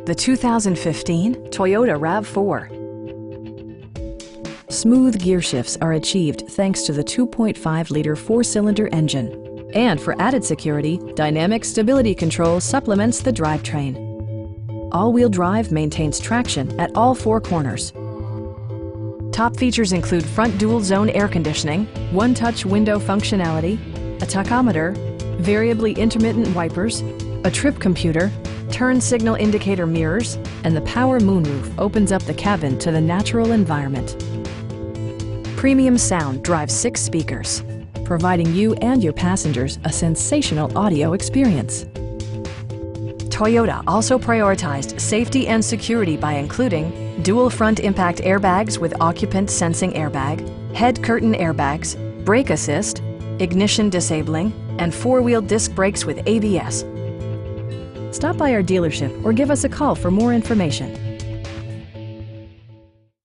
the 2015 Toyota RAV4. Smooth gear shifts are achieved thanks to the 2.5-liter four-cylinder engine. And for added security, Dynamic Stability Control supplements the drivetrain. All-wheel drive maintains traction at all four corners. Top features include front dual-zone air conditioning, one-touch window functionality, a tachometer, variably intermittent wipers, a trip computer, turn signal indicator mirrors, and the power moonroof opens up the cabin to the natural environment. Premium sound drives 6 speakers, providing you and your passengers a sensational audio experience. Toyota also prioritized safety and security by including dual front impact airbags with occupant sensing airbag, head curtain airbags, brake assist, ignition disabling, and 4-wheel disc brakes with ABS. Stop by our dealership or give us a call for more information.